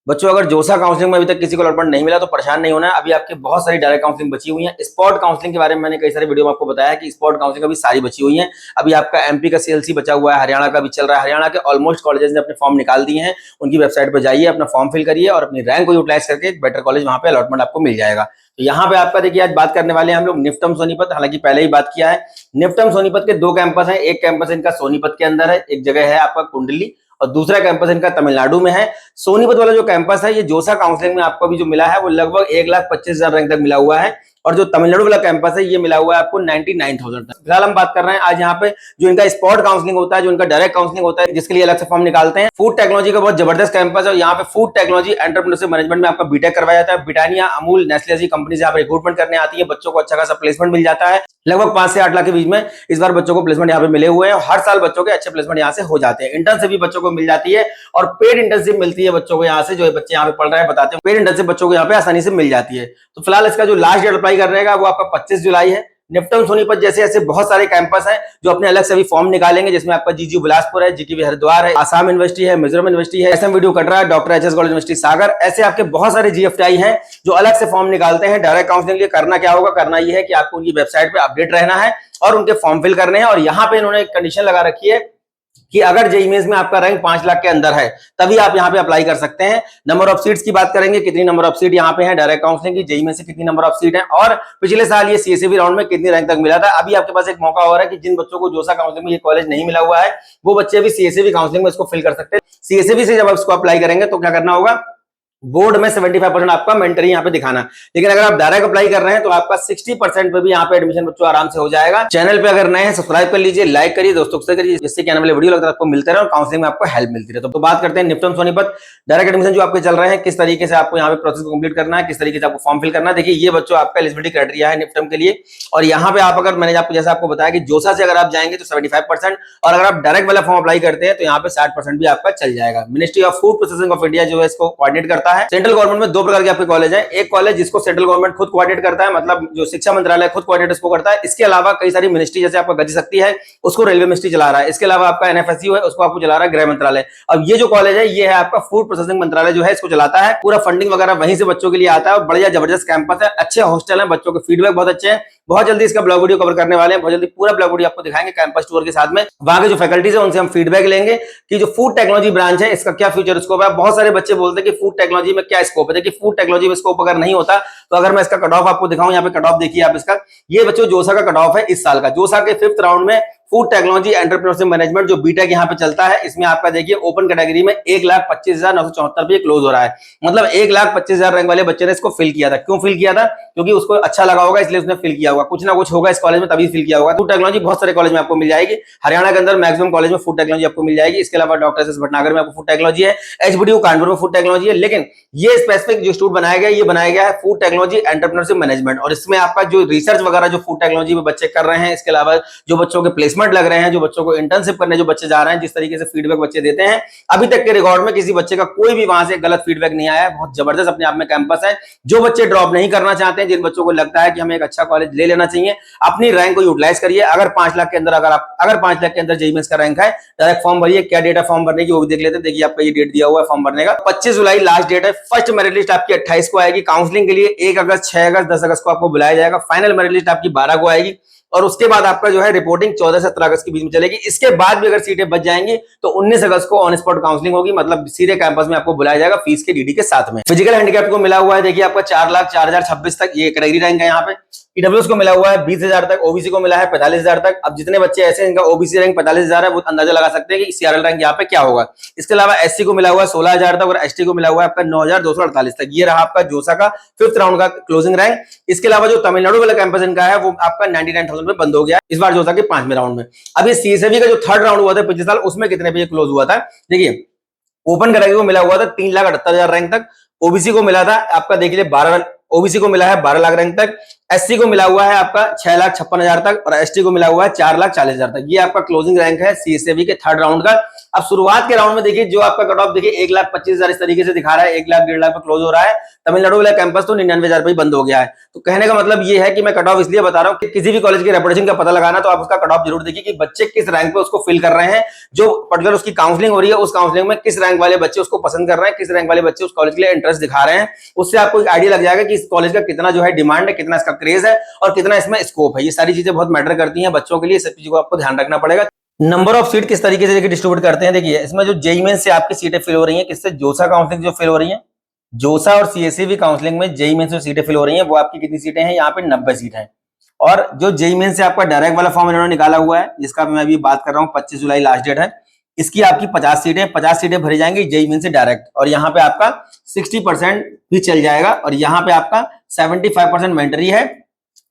बच्चों अगर जोसा काउंसलिंग में अभी तक किसी को अलॉटमेंट नहीं मिला तो परेशान नहीं होना है। अभी आपके बहुत सारी डायरेक्ट काउंसलिंग बची हुई है। स्पॉट काउंसलिंग के बारे में मैंने कई सारे वीडियो में आपको बताया कि स्पॉट काउंसलिंग अभी सारी बची हुई है। अभी आपका एमपी का सीएलसी बचा हुआ है, हरियाणा का भी चल रहा है। हरियाणा के ऑलमोस्ट कॉलेजेस ने अपने फॉर्म निकाल दिए हैं। उनकी वेबसाइट पर जाइए, अपना फॉर्म फिल करिए और अपनी रैंक को यूटिलाइज करके एक बेटर कॉलेज वहां पे अलॉटमेंट आपको मिल जाएगा। तो यहाँ पे आपका देखिए आज बात करने वाले हैं हम लोग निफ्टम सोनीपत, हालांकि पहले ही बात किया है। निफ्टम सोनीपत के दो कैंपस हैं। एक कैंपस इनका सोनीपत के अंदर है, एक जगह है आपका कुंडली, और दूसरा कैंपस इनका तमिलनाडु में है। सोनीपत वाला जो कैंपस है ये जोसा काउंसलिंग में आपको अभी जो मिला है वो लगभग 1,25,000 रैंक तक मिला हुआ है, और जो तमिलनाडु वाला कैंपस है ये मिला हुआ है आपको 99,000 तक। फिलहाल हम बात कर रहे हैं आज यहाँ पे जो इनका स्पॉट काउंसलिंग होता है, जो इनका डायरेक्ट काउंसलिंग होता है, जिसके लिए अलग से फॉर्म निकालते हैं। फूड टेक्नोलॉजी का बहुत जबरदस्त कैंपस है। यहाँ पे फूड टेक्नोलॉजी एंटरप्रेन्योरशिप मैनेजमेंट में आपका बीटेक करवाया जाता है। ब्रिटानिया, अमूल, नेस्ले जैसी कंपनी से यहाँ पे रिक्रूटमेंट करने आती है। बच्चों को अच्छा खासा प्लेसमेंट मिल जाता है। लगभग 5 से 8 लाख के बीच में इस बार बच्चों को प्लेसमेंट यहाँ पे मिले हुए हैं। हर साल बच्चों के अच्छे प्लेसमेंट यहाँ से हो जाते हैं। इंटर्नशिप भी बच्चों को मिल जाती है और पेड इंटर्नशिप मिलती है बच्चों को। यहाँ से जो बच्चे यहाँ पे पढ़ रहे हैं बताते हैं, पेड इंटर्नशिप बच्चों को यहाँ पे आसानी से मिल जाती है। तो फिलहाल इसका जो लास्ट डेट अप्लाई करने का वो आपका 25 जुलाई है। निफ्टम सोनीपत जैसे ऐसे बहुत सारे कैंपस हैं जो अपने अलग से भी फॉर्म निकालेंगे, जिसमें आपका जीजीयू बिलासपुर है, जीटीवी हरिद्वार है, आसाम यूनिवर्सिटी है, मिजोरम यूनिवर्सिटी है, एसएम वीडियो कटरा है, डॉक्टर एचएस कॉलेज यूनिवर्सिटी सागर, ऐसे आपके बहुत सारे जीएफटीआई हैं जो अलग से फॉर्म निकालते हैं डायरेक्ट काउंसलिंग के लिए। करना क्या होगा, करना यह है कि आपको उनकी वेबसाइट पे अपडेट रहना है और उनके फॉर्म फिल करने हैं। और यहाँ पे इन्होंने एक कंडीशन लगा रखी है कि अगर जेईई मेंस में आपका रैंक 5 लाख के अंदर है तभी आप यहाँ पे अप्लाई कर सकते हैं। नंबर ऑफ सीट्स की बात करेंगे, कितनी नंबर ऑफ सीट यहाँ पे है डायरेक्ट काउंसलिंग की, जेईई में से कितनी नंबर ऑफ सीट है, और पिछले साल ये सीएसईबी राउंड में कितनी रैंक तक मिला था। अभी आपके पास एक मौका हो रहा है कि जिन बच्चों को जोसा काउंसलिंग में ये कॉलेज नहीं मिला हुआ है वो बच्चे भी सीएसईबी काउंसलिंग में इसको फिल कर सकते हैं। सीएसईबी से जब आप इसको अप्लाई करेंगे तो क्या करना होगा, बोर्ड में 75% आपका मेंटरी यहाँ पे दिखाना। लेकिन अगर आप डायरेक्ट अप्लाई कर रहे हैं तो आपका 60% पे भी यहाँ पे एडमिशन बच्चों आराम से हो जाएगा। चैनल पे अगर नए हैं सब्सक्राइब कर लीजिए, लाइक करिए, दोस्तों से करिए, जिससे कि आने वाले वीडियो लगता है आपको मिलते रहे और काउंसलिंग में आपको हेल्प मिलती रहे। तो बात करते हैं निफ्टम सोनीपत डायरेक्ट एडमिशन जो आपके चल रहे हैं, किस तरीके से आपको यहाँ पे प्रोसेस को कंप्लीट करना है, किस तरीके से आपको फॉर्म फिल करना है। देखिए ये बच्चों आपका एलिजिबिलिटी क्राइटेरिया है निफ्टम के लिए। और यहाँ पे आप अगर मैंने आपको जैसा आपको बताया कि जोसा से अगर आप जाएंगे तो 75%, और अगर आप डायरेक्ट वाला फॉर्म अप्लाई करते हैं तो यहाँ पे 60% भी आपका चल जाएगा। Ministry of food processing of India जो है इसको कोऑर्डिनेट करता है। सेंट्रल गवर्नमेंट में दो प्रकार के आपके कॉलेज हैं। एक कॉलेज जिसको सेंट्रल गवर्नमेंट खुद कोऑर्डिनेट करता है, मतलब जो शिक्षा मंत्रालय खुद कोऑर्डिनेट इसको करता है। इसके अलावा कई सारी मिनिस्ट्री, जैसे आपका गति शक्ति है उसको रेलवे मिनिस्ट्री चला रहा है। इसके अलावा आपका एनएफएसयू है उसको आपको चला रहा है गृह मंत्रालय। अब ये जो कॉलेज है ये है आपका फूड प्रोसेसिंग मंत्रालय जो है इसको चलाता है। पूरा फंडिंग वगैरह वहीं से बच्चों के लिए आता है और बढ़िया जबरदस्त कैंपस है, अच्छे हॉस्टल है, बच्चों के फीडबैक बहुत अच्छे हैं। बहुत जल्दी इसका ब्लॉग वीडियो कवर करने वाले हैं, बहुत जल्दी पूरा ब्लॉग वीडियो आपको दिखाएंगे कैंपस टूर के साथ में। वहां के जो फैकल्टीज है उनसे हम फीडबैक लेंगे कि जो फूड टेक्नोलॉजी ब्रांच है इसका क्या फ्यूचर स्कोप है। बहुत सारे बच्चे बोलते हैं कि फूड टेक्नोलॉजी में क्या स्कोप है। देखिए फूड टेक्नोलॉजी में स्कोप अगर नहीं होता तो अगर मैं इसका कट ऑफ आपको दिखाऊं, यहाँ पे कट ऑफ देखिए आप इसका, ये बच्चों जोसा का कट ऑफ है इस साल का। जोसा के 5th राउंड में फूड टेक्नोलॉजी एंटरप्रेन्योरशिप मैनेजमेंट जो बीटेक यहाँ पे चलता है, इसमें आपका देखिए ओपन कैटेगरी में 1,25,974 पे क्लोज हो रहा है। मतलब 1,25,000 रैंक वाले बच्चे ने इसको फिल किया था। क्यों फिल किया था, क्योंकि उसको अच्छा लगा होगा इसलिए उसने फिल किया होगा। कुछ ना कुछ होगा इस कॉलेज में तभी फिल किया होगा। फूड टेक्नोलॉजी बहुत सारे कॉलेज में आपको मिल जाएगी। हरियाणा के अंदर मैक्सिमम कॉलेज में फूड टेक्नोलॉजी आपको मिल जाएगी। इसके अलावा डॉक्टर एस भटनागर में आपको फूड टेक्नोलॉजी है, एचबीडीयू कानपुर में फूड टेक्नोलॉजी है। लेकिन ये स्पेसिफिक जो इंस्टीट्यूट बनाया गया ये बनाया गया है फूड टेक्नोलॉजी एंटरप्रेन्योरशिप मैनेजमेंट, और इसमें आपका जो रिसर्च वगैरह जो फूड टेक्नोलॉजी में बच्चे कर रहे हैं, इसके अलावा जो बच्चों के प्लेसमेंट लग रहे हैं, जो बच्चों को इंटर्नशिप करने जो बच्चे जा रहे हैं, जिस तरीके से फीडबैक बच्चे देते हैं, अभी तक के रिकॉर्ड में किसी बच्चे का कोई भी वहां से गलत फीडबैक नहीं आया है। बहुत जबरदस्त अपने आप में कैंपस है। जो बच्चे ड्रॉप नहीं करना चाहते हैं, जिन बच्चों को लगता है कि हमें एक अच्छा कॉलेज ले लेना चाहिए, अपनी रैंक को यूटिलाइज करिए। अगर 5 लाख के अंदर अगर 5 लाख के अंदर जेईई मेंस का रैंक है, डायरेक्ट फॉर्म भरिए। क्या डेट है फॉर्म भरने की वो भी देख लेते हैं। देखिए आपका ये डेट दिया हुआ है फॉर्म भरने का, 25 जुलाई लास्ट डेट है। फर्स्ट मेरिट लिस्ट आपकी 28 को आएगी। काउंसलिंग के लिए 1 अगस्त, 6 अगस्त, 10 अगस्त को आपको बुलाया जाएगा। फाइनल मेरिट लिस्ट आपकी 12 को आएगी और उसके बाद आपका जो है रिपोर्टिंग 14 से 17 अगस्त के बीच में चलेगी। इसके बाद भी अगर सीटें बच जाएंगी तो 19 अगस्त को ऑन स्पॉट काउंसलिंग होगी, मतलब सीधे कैंपस में आपको बुलाया जाएगा फीस के डीडी के साथ में। फिजिकल हैंडीकैप को मिला हुआ है देखिए आपका 4,04,026 तक ये कैटेगरी रैंक है। यहाँ पे ईडब्ल्यूएस को मिला हुआ है 20,000 तक, ओबीसी को मिला है 45,000 तक। अब जितने बच्चे ऐसे इनका ओबीसी रैंक 45,000 है वो अंदाजा लगा सकते हैं कि सीआरएल रैंक यहाँ पे क्या होगा। इसके अलावा एससी को मिला हुआ है 16,000 तक और एसटी को मिला हुआ है आपका 9,248 तक। ये रहा आपका जोसा का 5th राउंड का क्लोजिंग रैंक। इसके अलावा जो तमिलनाडु वाला कैंपस इनका है वो आपका 99,000 पे बंद हो गया इस बार जोसा के 5वें राउंड में। अब ये सीएसईबी का जो 3rd राउंड हुआ था पिछले साल, उसमें कितने पे क्लोज हुआ था देखिए। ओपन कैटेगरी को मिला हुआ था 3,78,000 रैंक तक। ओबीसी को मिला था आपका देख लीजिए 12 ओबीसी को मिला है 12 लाख रैंक तक, एससी को मिला हुआ है आपका 6,56,000 तक और एसटी को मिला हुआ है 4,40,000 तक। ये आपका क्लोजिंग रैंक है सीएसएबी के थर्ड राउंड का। अब शुरुआत के राउंड में देखिए जो आपका कट ऑफ देखिए 1,25,000 इस तरीके से दिखा रहा है, 1 लाख 1.5 लाख पे क्लोज हो रहा है। तमिलनाडु वाला कैंपस तो 99,000 पे ही बंद हो गया है। तो कहने का मतलब ये है कि मैं कट ऑफ इसलिए बता रहा हूँ कि किसी भी कॉलेज की रेपुटेशन का पता लगाना तो आप उसका कट ऑफ जरूर देखिए कि बच्चे किस रैंक पे उसको फिल कर रहे हैं, जो पर्टिकुलर उसकी काउंसलिंग हो रही है उस काउंसलिंग में किस रैंक वाले बच्चे उसको पसंद कर रहे हैं, किस रैंक वाले बच्चे उस कॉलेज के लिए इंटरेस्ट दिखा रहे हैं। उससे आपको एक आइडिया लग जाएगा कि इस कॉलेज का कितना जो है डिमांड है, कितना इसका क्रेज है और कितना इसमें स्कोप है। ये सारी चीजें बहुत मैटर करती हैं बच्चों के लिए, सब चीजों को आपको ध्यान रखना पड़ेगा। नंबर ऑफ सीट किस तरीके से डिस्ट्रीब्यूट करते हैं देखिए, इसमें जो जेईई मेंस से आपकी सीटें फिल हो रही हैं, किससे, जोसा काउंसलिंग जो फिल हो रही है, जोसा और सीएसईबी काउंसलिंग में जेईई मेंस से सीटें फिल हो रही हैं, वो आपकी कितनी सीटें हैं, यहाँ पे 90 सीट हैं। और जो जेईई मेंस से आपका डायरेक्ट वाला फॉर्म इन्होंने निकाला हुआ है, जिसका मैं अभी बात कर रहा हूँ, 25 जुलाई लास्ट डेट है, इसकी आपकी 50 सीटें, 50 सीटें भरी जाएंगी जेईई मेंस से डायरेक्ट, और यहाँ पे आपका 60% भी चल जाएगा और यहाँ पे आपका 75% मेंटरी है।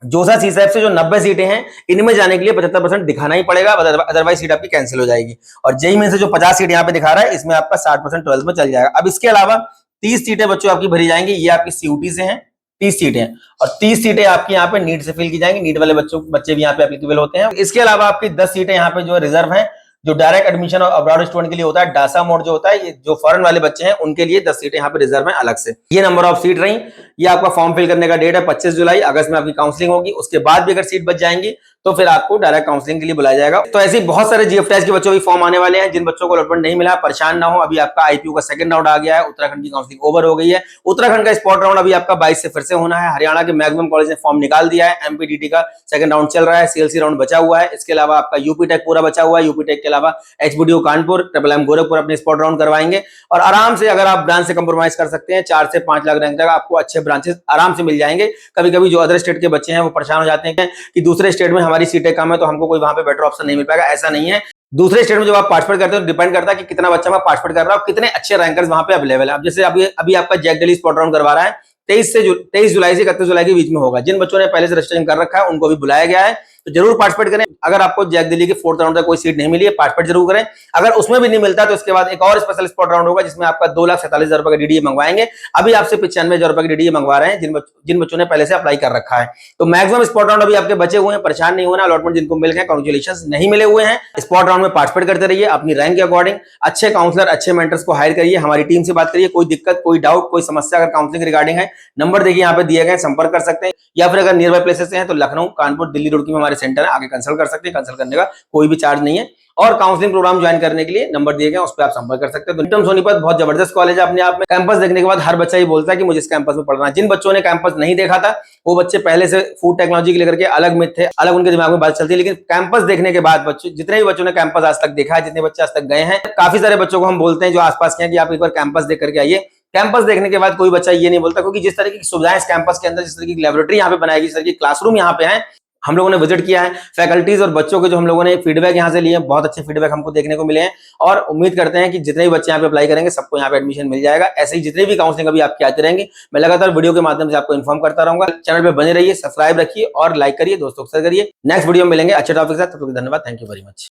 जोसा सीसैप से जो 90 सीटें हैं, इनमें जाने के लिए 75% दिखाना ही पड़ेगा, अदरवाइज सीट आपकी कैंसिल हो जाएगी। और जेईई मेंस से जो 50 सीट यहाँ पे दिखा रहा है, इसमें आपका 60% 12th में चल जाएगा। अब इसके अलावा 30 सीटें बच्चों आपकी भरी जाएंगी, ये आपकी सीयूटी से हैं, 30 सीटें, और 30 सीटें आपकी यहाँ पे नीट से फिल की जाएंगी, नीट वाले बच्चे भी यहाँ पे एप्लीकेबल होते हैं। इसके अलावा आपकी 10 सीटें यहाँ पे जो रिजर्व है, जो डायरेक्ट एडमिशन और अब्रॉड स्टूडेंट के लिए होता है, डासा मोड जो होता है, ये जो फॉरेन वाले बच्चे हैं उनके लिए 10 सीटें यहाँ पे रिजर्व हैं अलग से। ये नंबर ऑफ सीट रही। ये आपका फॉर्म फिल करने का डेट है 25 जुलाई, अगस्त में आपकी काउंसलिंग होगी। उसके बाद भी अगर सीट बच जाएंगी तो फिर आपको डायरेक्ट काउंसलिंग के लिए बुलाया जाएगा। तो ऐसे बहुत सारे जीएफटीएस के बच्चों भी फॉर्म आने वाले हैं। जिन बच्चों को अलॉटमेंट नहीं मिला, परेशान ना हो, अभी आपका आईपीयू का सेकंड राउंड आ गया है, उत्तराखंड की काउंसलिंग ओवर हो गई है। उत्तराखंड का स्पॉट राउंड अभी आपका 22 से फिर से होना है। हरियाणा के मैक्सिमम कॉलेज ने फॉर्म निकाल दिया है, एमपीडीटी का सेकंड राउंड चल रहा है, सीएलसी राउंड बचा हुआ है। इसके अलावा आपका यूपी टेक पूरा बचा हुआ है, यूपी टेक के अलावा एचबीडीयू कानपुर, ट्रिपल एम गोरखपुर अपने स्पॉट राउंड करवाएंगे। और आराम से अगर आप ब्रांच से कंप्रोमाइज कर सकते हैं, 4 से 5 लाख रैंक तक आपको अच्छे ब्रांचेस आराम से मिल जाएंगे। कभी कभी जो अदर स्टेट के बच्चे हैं वो परेशान हो जाते हैं कि दूसरे स्टेट में हमारी सीटें कम है तो हमको कोई वहां पे बेटर ऑप्शन नहीं मिल पाएगा। ऐसा नहीं है। दूसरे स्टेट में जब आप पार्टिसिपेट करते हो डिपेंड करता है कि कितना बच्चा वहां पार्टिसिपेट कर रहा है और कितने अच्छे रैंकर्स वहां पे अवेलेबल है। अब जैसे अभी आपका जैक दिल्ली स्पॉट राउंड करवा रहा है, 23 जुलाई से 31 जुलाई के बीच में होगा। जिन बच्चों ने पहले से रजिस्ट्रेशन कर रखा है उनको भी बुलाया गया है, तो जरूर पार्टिसिपेट करें। अगर आपको जैक दिल्ली के 4th राउंड तक कोई सीट नहीं मिली है, पार्टिसिपेट जरूर करें। अगर उसमें भी नहीं मिलता तो इसके बाद एक और स्पेशल स्पॉट राउंड होगा, जिसमें आपका 2,47,000 रुपए का डीडीए मंगवाएंगे। अभी आपसे 95,000 रुपए का डीडीए मंगवा रहे हैं जिन बच्चों ने पहले से अप्लाई कर रखा है। तो मैक्सिमम स्पॉट राउंड अभी आपके बचे हुए हैं, परेशान नहीं होना। अलॉटमेंट जिनको मिल गए कांग्रेचुलेशंस, नहीं मिले हुए हैं स्पॉट राउंड में पार्टिसिपेट करते रहिए अपनी रैंक के अकॉर्डिंग। अच्छे काउंसलर, अच्छे मेंटर्स को हायर करिए, हमारी टीम से बात करिए। कोई दिक्कत, कोई डाउट, कोई समस्या अगर काउंसलिंग रिगार्डिंग है, नंबर देखिए यहाँ पे दिए गए, संपर्क कर सकते हैं। या फिर अगर नियर बाय प्लेसेस से हैं तो लखनऊ, कानपुर, दिल्ली, रुड़की में हमारे सेंटर है, आगे कंसल्ट कर सकते हैं। कंसल्ट करने का कोई भी चार्ज नहीं है। और काउंसलिंग प्रोग्राम ज्वाइन करने के लिए नंबर दिए गए, उस पर आप संपर्क कर सकते हैं। तो सोनीपत बहुत जबरदस्त कॉलेज है अपने आप में। कैंपस देखने के बाद हर बच्चा ये बोलता है कि मुझे इस कैंपस में पढ़ना है। जिन बच्चों ने कैंपस नहीं देखा था वो बच्चे पहले से फूड टेक्नोलॉजी के लेकर के अलग में थे, अलग उनके दिमाग में बात चलती है, लेकिन कैंपस देखने के बाद बच्चों, जितने भी बच्चों ने कैंपस आज तक देखा है, जितने बच्चे आज तक गए हैं, काफी सारे बच्चों को हम बोलते हैं जो आसपास के हैं कि आप एक बार कैंपस देख करके आइए। कैंपस देखने के बाद कोई बच्चा ये नहीं बोलता, क्योंकि जिस तरह की सुविधाएं इस कैंपस के अंदर, जिस तरह की लैबोरेटरी यहाँ पे बनाएगी, जिस तरह की क्लासरूम यहाँ पे है, हम लोगों ने विजिट किया है। फैकल्टीज और बच्चों के जो हम लोगों ने फीडबैक यहाँ से लिए हैं, बहुत अच्छे फीडबैक हमको देखने को मिले हैं। और उम्मीद करते हैं कि जितने भी बच्चे यहाँ पे अप्लाई करेंगे सबको यहाँ पे एडमिशन मिल जाएगा। ऐसे ही जितने भी काउंसलिंग अभी आपकी आती रहेंगी, मैं लगातार वीडियो के माध्यम से आपको इन्फॉर्म करता रहूंगा। चैनल पे बने रहिए, सब्सक्राइब रखिए और लाइक करिए, दोस्तों को शेयर करिए। नेक्स्ट वीडियो में मिलेंगे अच्छे टॉपिक के साथ। तब तक धन्यवाद, थैंक यू वेरी मच।